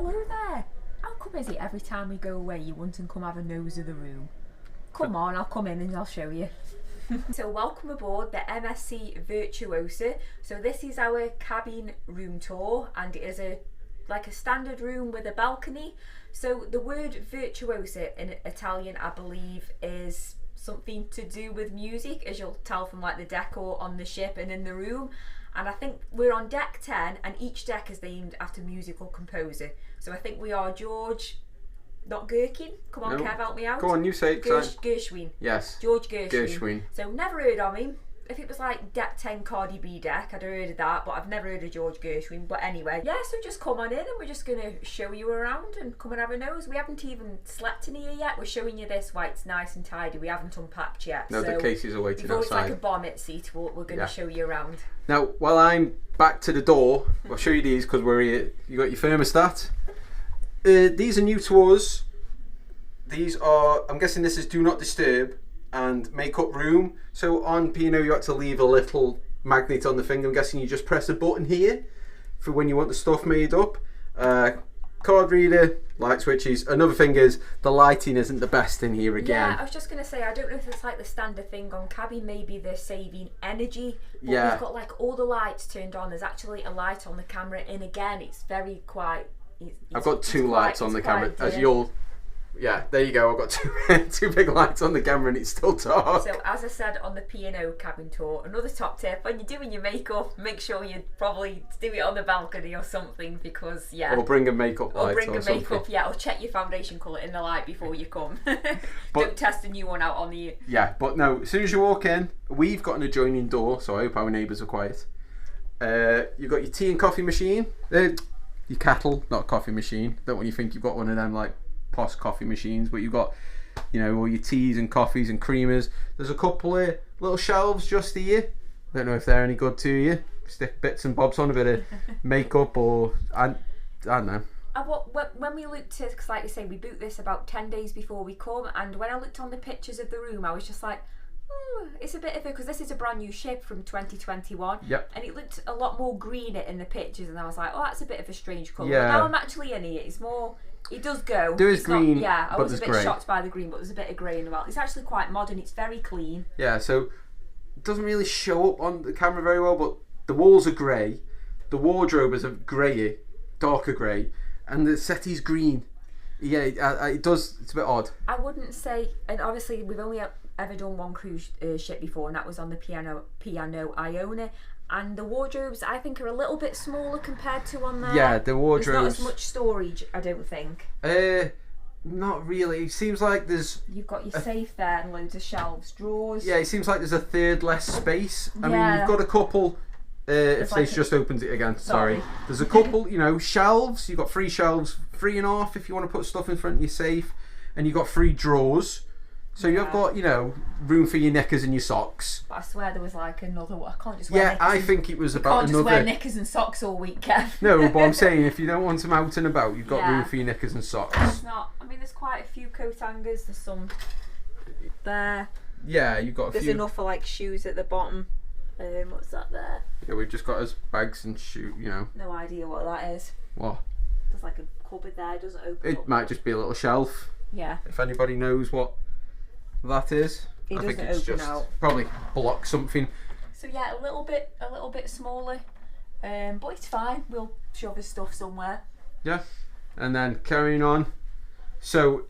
hello there. How come is it every time we go away you want to come have a nose of the room? Come on, I'll come in and I'll show you. So welcome aboard the MSC Virtuosa. So this is our cabin room tour, and it is like a standard room with a balcony. So the word virtuosa in Italian, I believe, is something to do with music, as you'll tell from like the decor on the ship and in the room. And I think we're on deck 10, and each deck is named after musical composer. So I think we are George, not Gherkin. Come on, No. Kev, help me out. Go on, you say it. Gershwin. Yes. George Gershwin. Gershwin. So never heard of him. If it was like deck 10 Cardi B deck, I'd have heard of that, but I've never heard of George Gershwin. But anyway, yeah, so just come on in and we're just going to show you around and come and have a nose. We haven't even slept in here yet. We're showing you this while it's nice and tidy. We haven't unpacked yet. No, so the cases are waiting before outside. it's like a bonnet seat, we're going to show you around. Now, while I'm back to the door, I'll show you these because we're here. You got your thermostat. These are new to us. These are, I'm guessing this is do not disturb and makeup room. So on P&O you had to leave a little magnet on the thing. I'm guessing you just press a button here for when you want the stuff made up. Card reader, light switches. Another thing is the lighting isn't the best in here again. Yeah, I was just going to say, I don't know if it's like the standard thing on cabin, maybe they're saving energy, but Yeah. we've got like all the lights turned on. There's actually a light on the camera, and again it's very quiet. I've got two lights on the camera, as you'll. Yeah, there you go. I've got two big lights on the camera, and it's still dark. So as I said on the P&O cabin tour, another top tip: when you're doing your makeup, make sure you probably do it on the balcony or something, because Or bring a makeup light. Or bring a something. makeup, yeah. Or check your foundation colour in the light before you come. Don't test a new one out on the. Yeah, but no. As soon as you walk in, we've got an adjoining door, so I hope our neighbours are quiet. You've got your tea and coffee machine. Your kettle, not a coffee machine. Don't want you think you've got one of them like posh coffee machines, but you've got, you know, all your teas and coffees and creamers. There's a couple of little shelves just here. Don't know if they're any good to you. Stick bits and bobs on, a bit of makeup, or I don't know. When we looked at, because like you say, we booked this about 10 days before we come, and when I looked on the pictures of the room, I was just like, it's a bit of a, because this is a brand new ship from 2021. Yep. And it looked a lot more greener in the pictures, and I was like, oh, that's a bit of a strange colour. Yeah. But now I'm actually in it. It's more. It does go. There is it's green, not, yeah, I but was a there's bit grey. shocked by the green, but there's a bit of grey in the well. It's actually quite modern. It's very clean. Yeah, so it doesn't really show up on the camera very well, but the walls are grey, the wardrobe is a greyer, darker grey, and the settee's green. Yeah, it does. It's a bit odd. I wouldn't say, and obviously we've only ever done one cruise ship before, and that was on the P&O Iona. And the wardrobes, I think, are a little bit smaller compared to on there. Yeah, the wardrobes. There's not as much storage, I don't think. Not really. It seems like there's. You've got your safe there and loads of shelves, drawers. Yeah, it seems like there's a third less space. I mean, Yeah. you've got a couple. If like Stace just opens it again, sorry. Sorry. There's a couple, you know, shelves. You've got 3 shelves, 3.5 if you want to put stuff in front of your safe, and you've got 3 drawers. So you've got, you know, room for your knickers and your socks. But I swear there was like another one. I can't just wear Yeah, knickers. I think it was You about can't just another. wear knickers and socks all week, Kev. No, but I'm saying if you don't want them out and about, you've got Yeah. room for your knickers and socks. It's not. I mean, there's quite a few coat hangers. There's some there. Yeah, you've got a There's few. enough for like shoes at the bottom. What's that there? Yeah, we've just got us bags and shoe. You know No idea what that is. what? There's like a cupboard there. It doesn't open It up. might just be a little shelf. Yeah. If anybody knows what that is, It I think doesn't it's open just out. probably block something. So yeah, a little bit smaller, but it's fine. We'll shove his stuff somewhere. Yeah, and then carrying on. So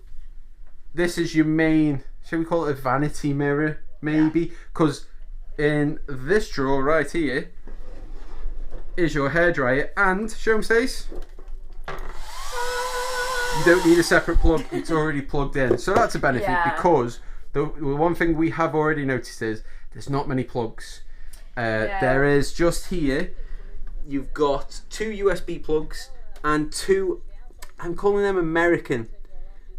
this is your main. Shall we call it a vanity mirror? Maybe, because in this drawer right here is your hairdryer, and show 'em, Stace. You don't need a separate plug, it's already plugged in. So that's a benefit, Yeah. because the one thing we have already noticed is there's not many plugs. There is just here, you've got 2 USB plugs and 2, I'm calling them American.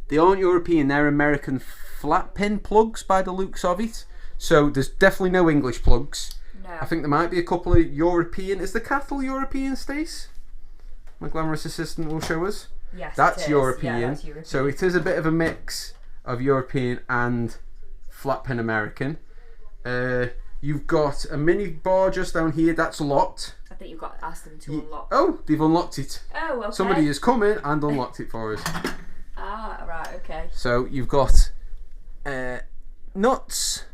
They aren't European, they're American flat pin plugs by the looks of it. So there's definitely no English plugs. No. I think there might be a couple of European. Is the kettle European, Stace? My glamorous assistant will show us. Yes, That's it is. European. Yeah, that's European. So it is a bit of a mix of European and flat pin American. You've got a mini bar just down here that's locked. I think you've got to ask them to unlock. Oh, they've unlocked it. Oh, okay. Somebody has come in and unlocked it for us. Ah, right, okay. So you've got nuts.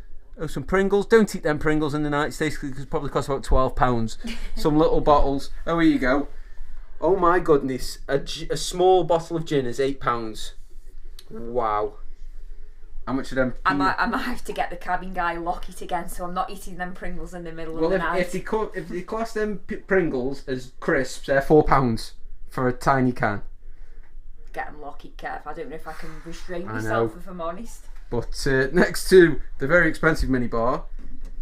Oh, some Pringles. Don't eat them Pringles in the United States because it probably costs about £12. Some little bottles. Oh, here you go. Oh my goodness. A small bottle of gin is £8. Wow. How much of them? I might have to get the cabin guy lock it again, so I'm not eating them Pringles in the middle of the night. If they class them Pringles as crisps, they're £4 for a tiny can. Get them lock it, Kev. I don't know if I can restrain myself, if I'm honest. But next to the very expensive minibar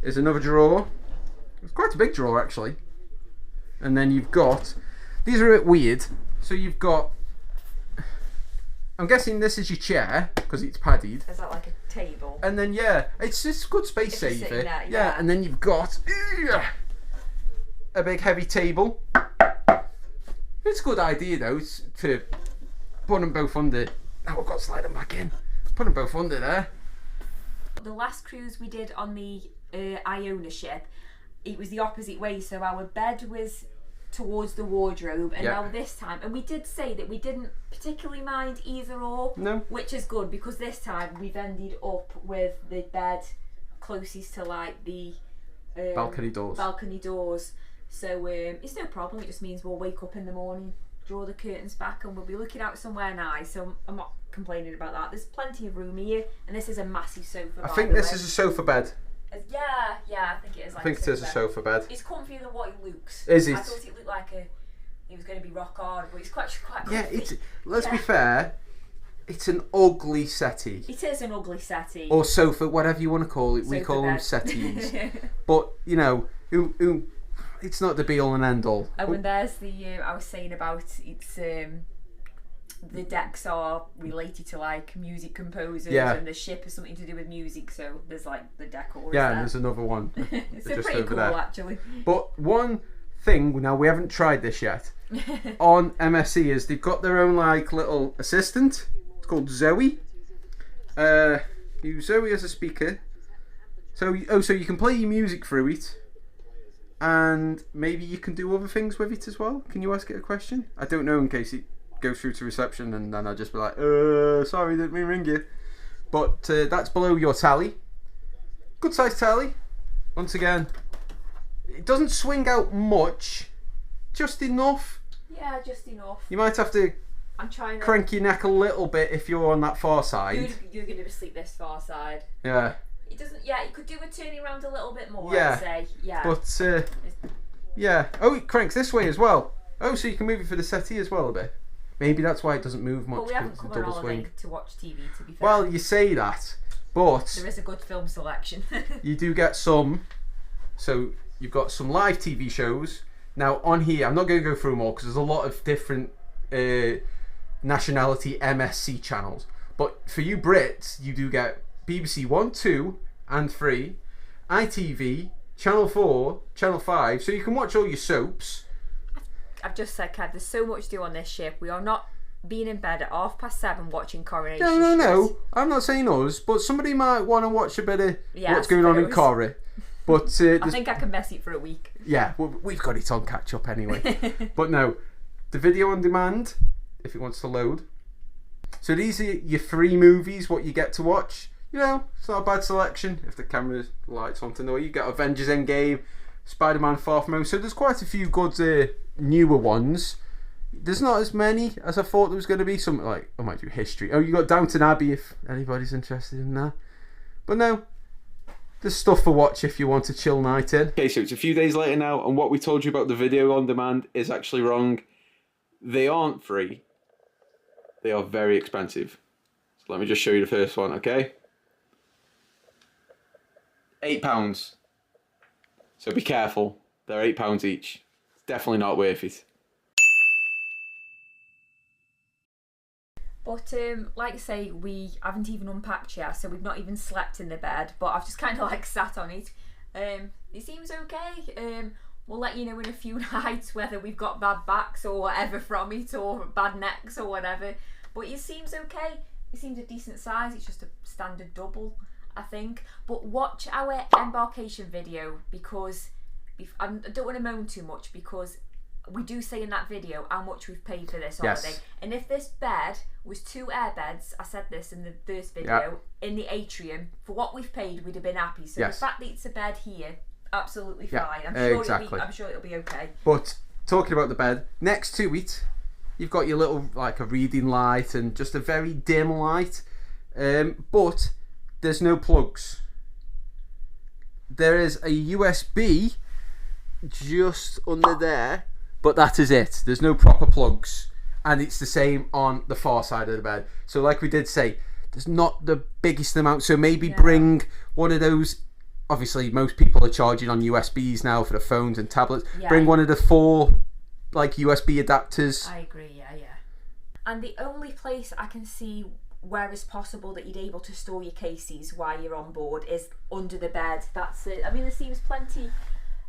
is another drawer. It's quite a big drawer actually. And then you've got, these are a bit weird. So you've got, I'm guessing this is your chair because it's padded. Is that like a table? And then it's just good space saver. There, yeah, and then you've got a big heavy table. It's a good idea though to put them both under. Now I've got to slide them back in. Put them both under there. The last cruise we did on the Iona ship, it was the opposite way. So our bed was towards the wardrobe, and now this time, and we did say that we didn't particularly mind either or, which is good because this time we've ended up with the bed closest to like the balcony doors. So it's no problem. It just means we'll wake up in the morning, draw the curtains back, and we'll be looking out somewhere nice. So I'm not complaining about that. There's plenty of room here, and this is a massive sofa. I think this is a sofa bed. Yeah, I think it is. I think it is a sofa bed. It's comfier than what it looks. Is it? I thought it looked like it was going to be rock hard, but it's quite comfy. Yeah, let's be fair, it's an ugly settee. It is an ugly settee. Or sofa, whatever you want to call it. We call them settees. But, you know, it's not the be all and end all. And when there's the, I was saying about it's, the decks are related to like music composers, and the ship has something to do with music, so there's like the decor. Yeah, and there's another one. It's just pretty over cool there. actually. But one thing, now we haven't tried this yet, on MSC is they've got their own like little assistant. It's called Zoe. Use Zoe as a speaker. So you can play your music through it, and maybe you can do other things with it as well. Can you ask it a question? I don't know, in case it goes through to reception and then I'll just be like, sorry, didn't mean to ring you. But that's below your tally. Good size tally. Once again, it doesn't swing out much, just enough. Yeah, just enough. You might have to crank your neck a little bit if you're on that far side. You're going to sleep this far side. Yeah. It doesn't. Yeah, you could do a turning around a little bit more. Yeah. I'd say. Yeah. But yeah. Oh, it cranks this way as well. Oh, so you can move it for the settee as well a bit. Maybe that's why it doesn't move much. But we haven't come on double holiday swing. to watch TV, to be fair. Well, you say that, but there is a good film selection. You do get some. So you've got some live TV shows. Now on here, I'm not going to go through them all because there's a lot of different nationality MSC channels. But for you Brits, you do get BBC 1, 2 and 3, ITV, Channel 4, Channel 5. So you can watch all your soaps. I've just said, Kev, there's so much to do on this ship. We are not being in bed at 7:30 watching Coronation Street. No. I'm not saying us, but somebody might want to watch a bit of what's going on in Corrie. But I think I can mess it for a week. Yeah, well, we've got it on catch up anyway. But no, the video on demand, if it wants to load. So these are your 3 movies, what you get to watch. You know, it's not a bad selection if the camera lights on to know. You get Avengers Endgame, Spider-Man Far From Home. So there's quite a few good newer ones. There's not as many as I thought there was going to be. Something like, I might do history. Oh, you got Downton Abbey if anybody's interested in that. But no, there's stuff for watch if you want a chill night in. Okay, so it's a few days later now, and what we told you about the video on demand is actually wrong. They aren't free. They are very expensive. So let me just show you the first one, okay? £8. So be careful. They're £8 each. It's definitely not worth it. But like I say, we haven't even unpacked yet, so we've not even slept in the bed, but I've just kind of like sat on it. It seems okay. We'll let you know in a few nights whether we've got bad backs or whatever from it, or bad necks or whatever. But it seems okay. It seems a decent size. It's just a standard double, I think. But watch our embarkation video, because I don't want to moan too much because we do say in that video how much we've paid for this holiday. Yes. And if this bed was 2 air beds, I said this in the first video, in the atrium, for what we've paid, we'd have been happy. So the fact that it's a bed here, absolutely fine. I'm sure it'll be okay. But talking about the bed, next to it, you've got your little, like a reading light and just a very dim light. But there's no plugs. There is a USB just under there, but that is it. There's no proper plugs, and it's the same on the far side of the bed. So like we did say, there's not the biggest amount, so maybe bring one of those. Obviously most people are charging on USBs now for the phones and tablets. Bring one of the 4 like USB adapters. I agree, yeah. And the only place I can see where it's possible that you'd able to store your cases while you're on board is under the bed. That's it. I mean, there seems plenty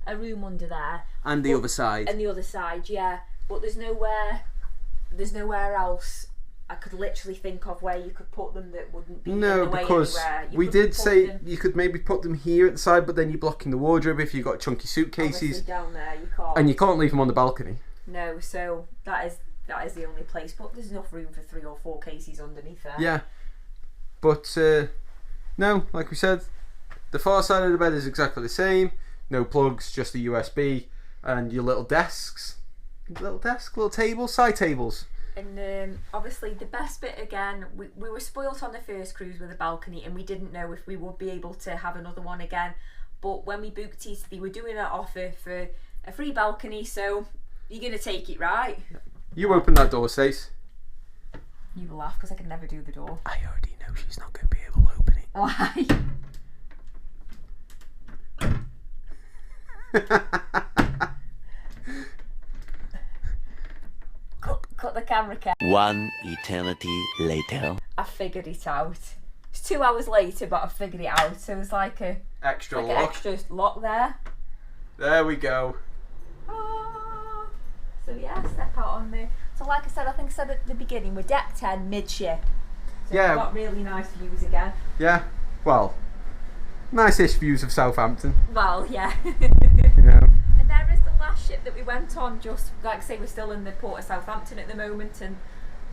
a room under there. And the other side. And the other side, yeah. But there's nowhere else I could literally think of where you could put them that wouldn't be in the way because anywhere. we did say you could maybe put them here at the side, but then you're blocking the wardrobe if you've got chunky suitcases. Obviously down there, you can't. And you can't leave them on the balcony. No, so that is the only place. But there's enough room for 3 or 4 cases underneath there. Yeah. But no, like we said, the far side of the bed is exactly the same. No plugs, just a USB and your little desks. Little tables, side tables. And obviously the best bit again, we were spoilt on the first cruise with a balcony, and we didn't know if we would be able to have another one again. But when we booked it, they were doing an offer for a free balcony, so you're going to take it, right? You open that door, Stace. You laugh because I can never do the door. I already know she's not going to be able to open it. Why? Cut the camera, Kev. 1 eternity later. I figured it out. It's 2 hours later, but I figured it out. So it's like a extra lock. An extra lock there. There we go. Oh. So yeah, step out on the. So like I said, I think I said at the beginning, we're deck 10 midship. So we've got really nice views again. Yeah. Well, nice-ish views of Southampton. Well, yeah. You know. And there is the last ship that we went on. Just like I say, we're still in the port of Southampton at the moment, and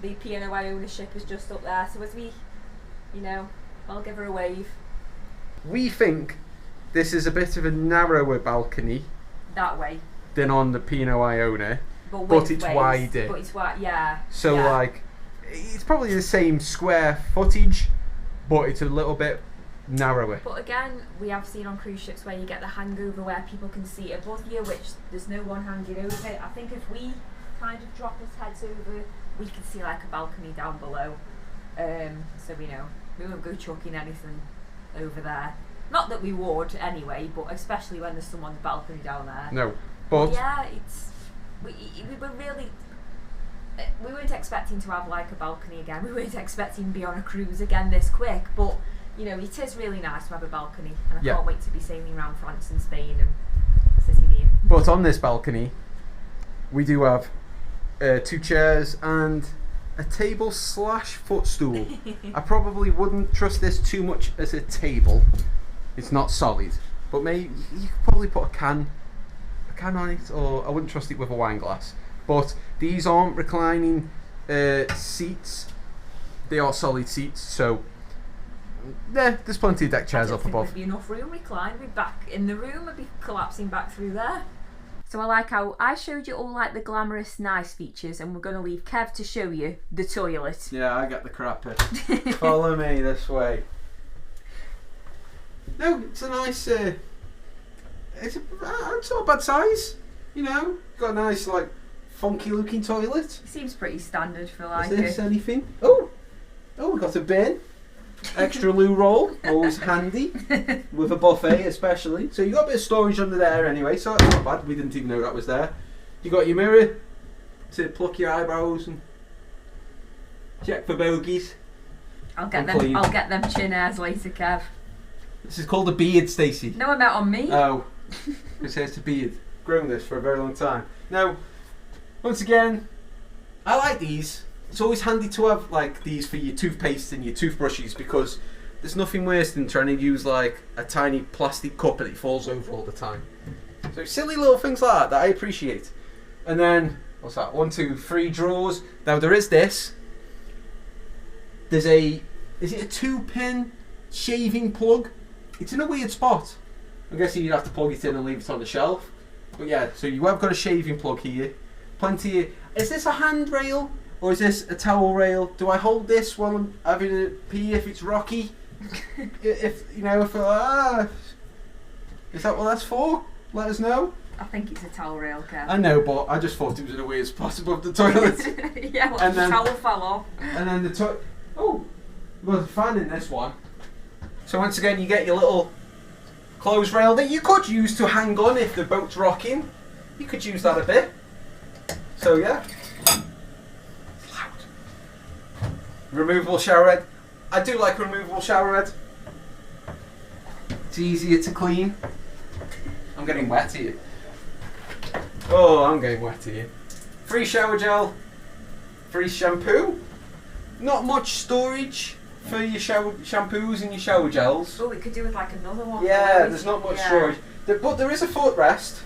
the P&OI ownership is just up there. So as we, I'll give her a wave. We think this is a bit of a narrower balcony. That way. Than on the P&OI owner. But it's wider. But it's wide, yeah. So like, it's probably the same square footage, but it's a little bit narrower. But again, we have seen on cruise ships where you get the hangover where people can see above you, which there's no one hanging over. I think if we kind of drop our heads over, we can see like a balcony down below. So we won't go chucking anything over there. Not that we would anyway, but especially when there's someone's balcony down there. No, but yeah, we were really. We weren't expecting to have like a balcony again. We weren't expecting to be on a cruise again this quick, but it is really nice to have a balcony, and I can't wait to be sailing around France and Spain and sitting here. But on this balcony, we do have 2 chairs and a table / footstool. I probably wouldn't trust this too much as a table. It's not solid, but maybe you could probably put a can on it, or I wouldn't trust it with a wine glass. But these aren't reclining seats; they are solid seats. So there's plenty of deck chairs up above. There'd be enough room. Recline. We'd be back in the room. I'd be collapsing back through there. So I like how I showed you all like the glamorous, nice features, and we're going to leave Kev to show you the toilet. Yeah, I got the crapper. Follow me this way. No, it's a nice. It's not a bad size. Got a nice funky looking toilet. It seems pretty standard for like. Is this anything? Oh, we got a bin. Extra loo roll, always handy, with a buffet especially. So you got a bit of storage under there anyway, so that's not bad. We didn't even know that was there. You got your mirror to pluck your eyebrows and check for bogies. I'll get them chin hairs later, Kev. This is called a beard, Stacey. No, I meant on me. Oh, it says a beard. Grown this for a very long time. Now, once again, I like these. It's always handy to have these for your toothpaste and your toothbrushes, because there's nothing worse than trying to use a tiny plastic cup and it falls over all the time. So silly little things like that I appreciate. And then, what's that? 1, 2, 3 drawers. Now there is this. There's is it a 2-pin shaving plug? It's in a weird spot. I'm guessing you'd have to plug it in and leave it on the shelf. But yeah, so you have got a shaving plug here. Plenty. Is this a handrail or is this a towel rail? Do I hold this while I'm having a pee if it's rocky? If is that what that's for? Let us know. I think it's a towel rail, Kev. I know, but I just thought it was in a weird spot above the toilet. Yeah, well, the towel fell off. And then the toilet. Oh, there's a fan in this one. So once again, you get your little clothes rail that you could use to hang on if the boat's rocking. You could use that a bit. So yeah. It's loud. Removable shower head. I do like a removable shower head. It's easier to clean. I'm getting wet here. Oh, I'm getting wet here. Free shower gel. Free shampoo. Not much storage for your shampoos and your shower gels. Oh, we could do with like another one. Yeah, there's not much storage. But there is a footrest.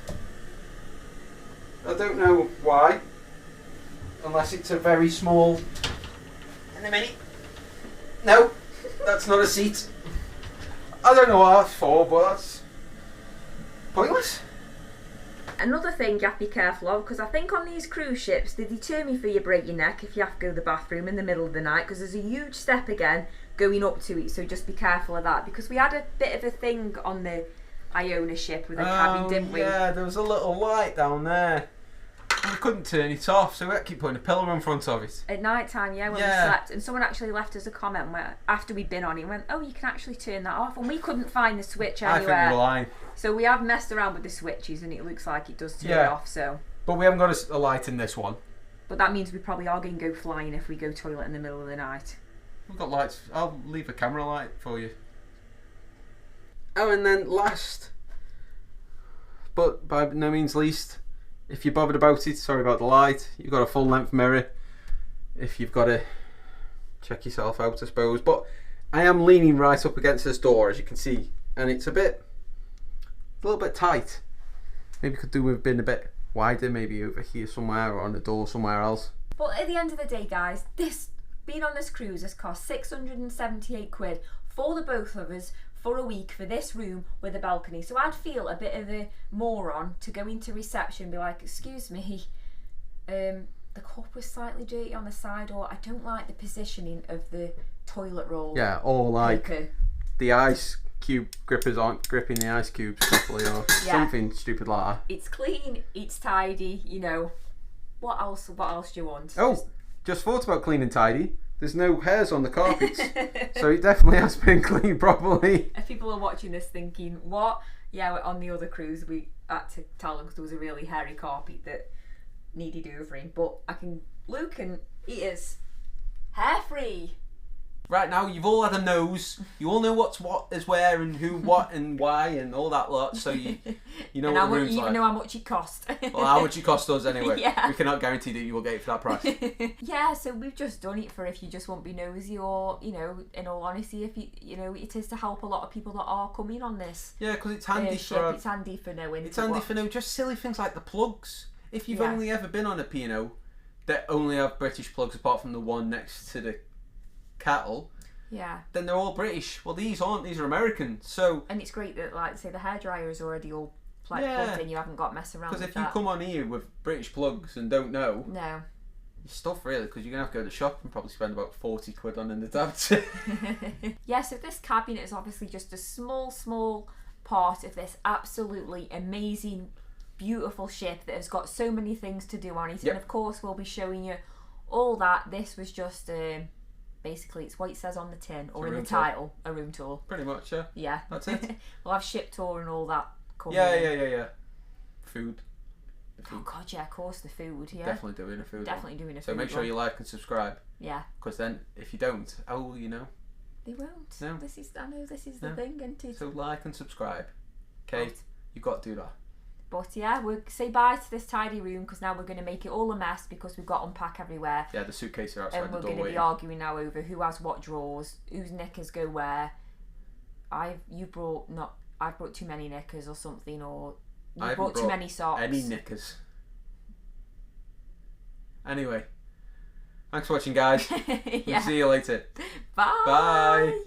I don't know why. Unless it's a very small... In a minute. No, that's not a seat. I don't know what that's for, but that's pointless. Another thing you have to be careful of, because I think on these cruise ships they deter for you break your neck if you have to go to the bathroom in the middle of the night, because there's a huge step again going up to it, so just be careful of that, because we had a bit of a thing on the Iona ship with a cabin, didn't we? Yeah, there was a little light down there. We couldn't turn it off, so we had to keep putting a pillow in front of it. At night time, when we slept, and someone actually left us a comment where, after we'd been on it, went, "Oh, you can actually turn that off," and we couldn't find the switch anywhere. I think you were lying. So we have messed around with the switches, and it looks like it does turn it off. So. But we haven't got a light in this one. But that means we probably are going to go flying if we go toilet in the middle of the night. We've got lights. I'll leave a camera light for you. Oh, and then last, but by no means least, if you're bothered about it, sorry about the light, you've got a full length mirror if you've got to check yourself out, I suppose. But I am leaning right up against this door, as you can see, and it's a little bit tight. Maybe could do with being a bit wider, maybe over here somewhere or on the door somewhere else. But at the end of the day, guys, being on this cruise has cost 678 quid for the both of us for a week for this room with a balcony. So I'd feel a bit of a moron to go into reception and be like, "Excuse me, the cup was slightly dirty on the side," or "I don't like the positioning of the toilet roll." Yeah, or like paper. The ice cube grippers aren't gripping the ice cubes properly, or something stupid like that. It's clean, it's tidy, What else do you want? Oh, just thought about clean and tidy. There's no hairs on the carpets, so it definitely has been cleaned properly. If people are watching this thinking, what? Yeah, on the other cruise we had to tell them because there was a really hairy carpet that needed hoovering, but Luke and it is hair free. Right now, you've all had a nose. You all know what is where and who, what, and why, and all that lot. So you know and what the room's like. You even know how much it cost. Well, how much it cost us anyway. Yeah. We cannot guarantee that you will get it for that price. Yeah, so we've just done it for if you just won't be nosy, or in all honesty, if it is to help a lot of people that are coming on this. Yeah, because it's handy it's handy for knowing. It's handy for knowing just silly things like the plugs. If you've only ever been on a P&O that only have British plugs apart from the one next to the kettle, then they're all British. Well, these aren't. These are American. So, and it's great that, like, say, the hairdryer is already all plugged in. You haven't got to mess around with that. Because if you come on here with British plugs and don't know, no, your stuff really, because you're gonna have to go to the shop and probably spend about 40 quid on an adapter. So this cabinet is obviously just a small part of this absolutely amazing, beautiful ship that has got so many things to do on it. And of course, we'll be showing you all that. This was just basically, it's what it says on the tin or in the title, a room tour. Pretty much, yeah. That's it. We'll have ship tour and all that coming. Yeah. Food. Oh god, yeah, of course, the food. Yeah, definitely doing a food. So make sure you like and subscribe. Yeah. Because then, if you don't, they won't. No. This is the thing, isn't it? So like and subscribe. Okay, you've got to do that. But yeah, we'll say bye to this tidy room because now we're going to make it all a mess because we've got to unpack everywhere. Yeah, the suitcases are outside the door. And we're going to be arguing now over who has what drawers, whose knickers go where. I've brought too many knickers or something, or You brought too many socks. Any knickers. Anyway, thanks for watching, guys. Yeah. We'll see you later. Bye. Bye.